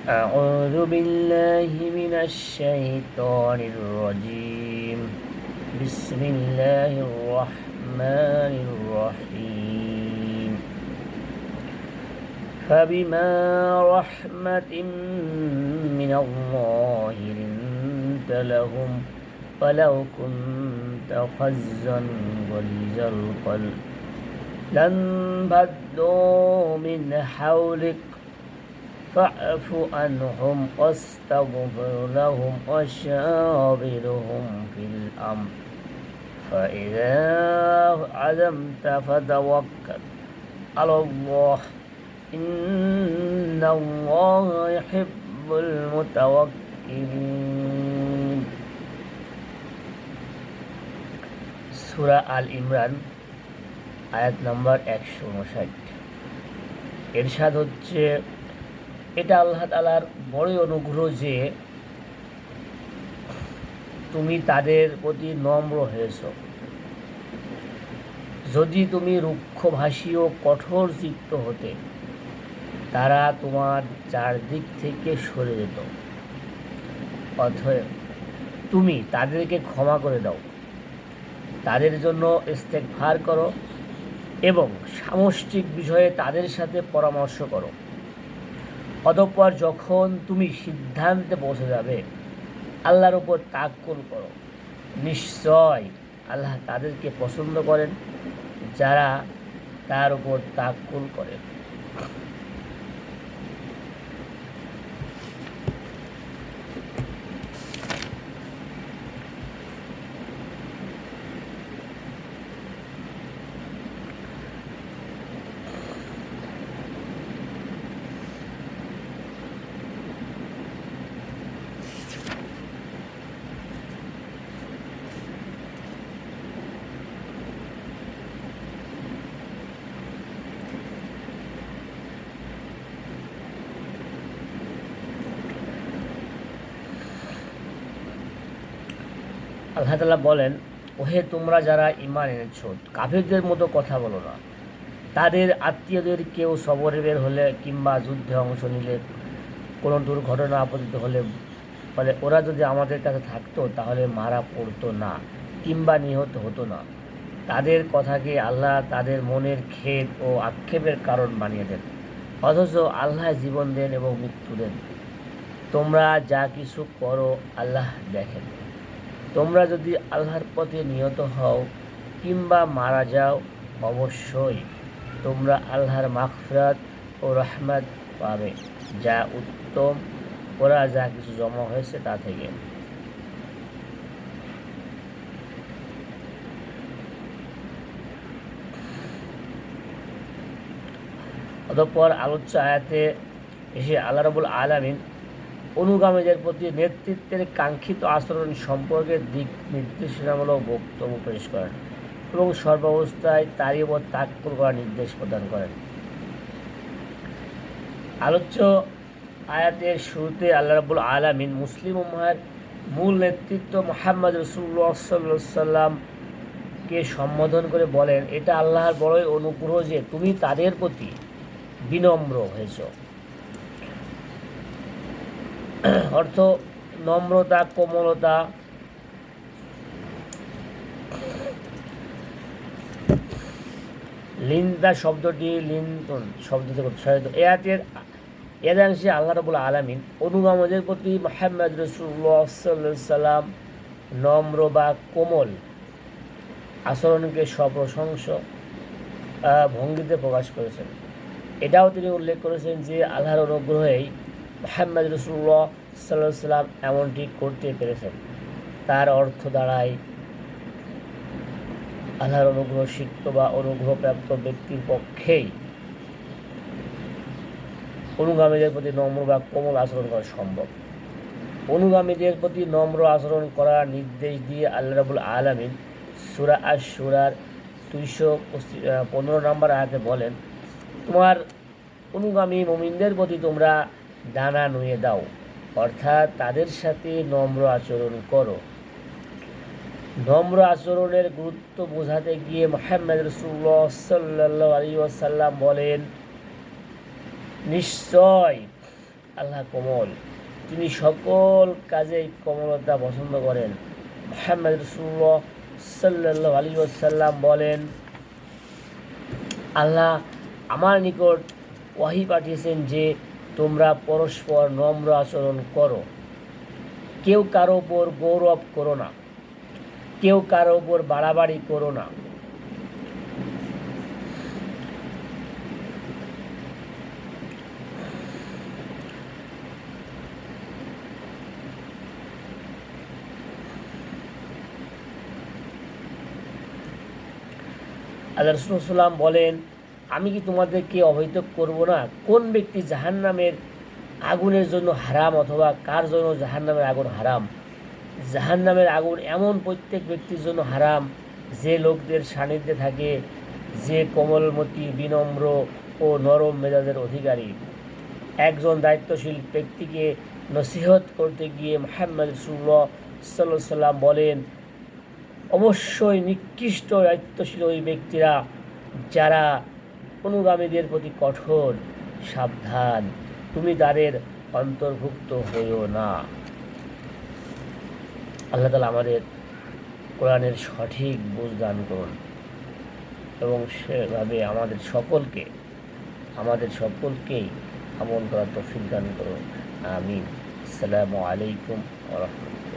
أعوذ بالله من الشيطان الرجيم بسم الله الرحمن الرحيم فبما رحمة من الله لنت لهم ولو كنت فظا غليظ القلب لانفضوا من حولك فاعف عنهم واستغفر لهم وشاورهم في الأمر فإذا عزمت فتوكل على الله إن الله يحب المتوكلين। সূরা আল ইমরান আয়াত নম্বর 159। ইরশাদ হচ্ছে, এটা আল্লাহ তাআলার বড়ই অনুগ্রহ যে তুমি তাদের প্রতি নম্র হয়েছ। যদি তুমি রুক্ষভাষী ও কঠোর চিত্ত হতে, তারা তোমার চারদিক থেকে সরে যেত। অতএব তুমি তাদেরকে ক্ষমা করে দাও, তাদের জন্য ইস্তেগফার করো এবং সামষ্টিক বিষয়ে তাদের সাথে পরামর্শ করো। অতঃপর যখন তুমি সিদ্ধান্তে পৌঁছে যাবে, আল্লাহর উপর তাওয়াক্কুল করো। নিশ্চয় আল্লাহ তাদেরকে পছন্দ করেন যারা তার উপর তাওয়াক্কুল করে। আল্লাহ তাআলা বলেন, ওহে তোমরা যারা ঈমান এনেছ, কাফিরদের মতো কথা বলো না। তাদের আত্মীয়দের কেউ সফরে বের হলে কিংবা যুদ্ধে অংশ নিলে, কোনো দুর্ঘটনা আপতিত হলে বলে ওরা যদি আমাদের কাছে থাকতো তাহলে মারা পড়তো না কিংবা নিহত হতো না। তাদের কথাকে আল্লাহ তাদের মনের খেদ ও আক্ষেপের কারণ বানিয়ে দেন, অথচ আল্লাহ জীবন দেন এবং মৃত্যু দেন। তোমরা যা কিছু করো আল্লাহ দেখেন। তোমরা যদি আল্লাহর পথে নিহত হও কিংবা মারা যাও, অবশ্যই তোমরা আল্লাহর মাগফিরাত ও রহমত পাবে, যা উত্তম ওরা যা কিছু জমা হয়েছে তা থেকে। অতঃপর আলোচ্য আয়াতে এসে আল্লাহ রাব্বুল আলামিন অনুগামীদের প্রতি নেতৃত্বের কাঙ্ক্ষিত আচরণ সম্পর্কে দিক নির্দেশনামূলক বক্তব্য পেশ করেন এবং সর্বাবস্থায় তারই উপর তাওয়াক্কুল করার নির্দেশ প্রদান করেন। আলোচ্য আয়াতের শুরুতে আল্লাহ রাব্বুল আলামিন মুসলিম উম্মাহর মূল নেতৃত্ব মুহাম্মদ রাসূলুল্লাহ সাল্লাল্লাহু আলাইহি সাল্লামকে সম্বোধন করে বলেন, এটা আল্লাহর বড়ই অনুগ্রহ যে তুমি তাদের প্রতি বিনম্র হয়েছ। অর্থ নম্রতা, কোমলতা। লিনতা শব্দটি লিনতন শব্দ থেকে উৎসারিত। এদাংশে আল্লাহ রাব্বুল আলামিন অনুগামীদের প্রতি মুহাম্মদ রাসূলুল্লাহ সাল্লাল্লাহু আলাইহি সাল্লাম নম্র বা কোমল আচরণকে সপ্রশংস ভঙ্গিতে প্রকাশ করেছেন। এটাও তিনি উল্লেখ করেছেন যে আল্লাহর অনুগ্রহেই মুহাম্মদ রাসূলুল্লাহ সাল্লাল্লাহু আলাইহি সাল্লাম এমনটি করতে পেরেছেন। তার অর্থ দাঁড়ায় আল্লাহর অনুগ্রহ সিক্ত বা অনুগ্রহপ্রাপ্ত ব্যক্তির পক্ষেই অনুগামীদের প্রতি নম্র বা কোমল আচরণ করা সম্ভব। অনুগামীদের প্রতি নম্র আচরণ করার নির্দেশ দিয়ে আল্লাহ রাব্বুল আলামিন সূরা আশ-শূরার 215 নম্বর আয়াতে বলেন, তোমার অনুগামী মুমিনদের প্রতি তোমরা ডানা নুয়ে দাও, অর্থাৎ তাদের সাথে নম্র আচরণ করো। নম্র আচরণের গুরুত্ব বোঝাতে গিয়ে মুহাম্মদ রাসূলুল্লাহ সাল্লাল্লাহু আলাইহি ওয়াসাল্লাম বলেন, নিশ্চয় আল্লাহ কোমল, তিনি সকল কাজেই কোমলতা পছন্দ করেন। মুহাম্মদ রাসূলুল্লাহ সাল্লাল্লাহু আলাইহি ওয়াসাল্লাম বলেন, আল্লাহ আমার নিকট ওয়াহি পাঠিয়েছেন যে তোমরা পরস্পর নম্র আচরণ করো, কেউ কারো ওপর গৌরব করো না, কেউ কারো ওপর বাড়াবাড়ি করো না। আল্লাহ রাসূল সাল্লাম বলেন, আমি কি তোমাদেরকে অবহিত করব না কোন ব্যক্তি জাহান্নামের আগুনের জন্য হারাম, অথবা কার জন্য জাহান্নামের আগুন হারাম? জাহান্নামের আগুন এমন প্রত্যেক ব্যক্তির জন্য হারাম যে লোকদের সান্নিধ্যে থাকে, যে কোমলমতি, বিনম্র ও নরম মেজাজের অধিকারী। একজন দায়িত্বশীল ব্যক্তিকে নসিহত করতে গিয়ে মুহাম্মদ রাসূলুল্লাহ সাল্লাল্লাহু আলাইহি ওয়াসাল্লাম বলেন, অবশ্যই নিকৃষ্ট দায়িত্বশীল ওই ব্যক্তিরা যারা অনুগামীদের প্রতি কঠোর। সাবধান, তুমি তাদের অন্তর্ভুক্ত হইও না। আল্লাহ তাআলা আমাদের কোরআনের সঠিক বুঝ দান করুন এবং সেভাবে আমাদের সকলকেই আমল করার তৌফিক দান করুন। আমিন। আসসালামু আলাইকুম ওয়া রাহমাতুল্লাহ।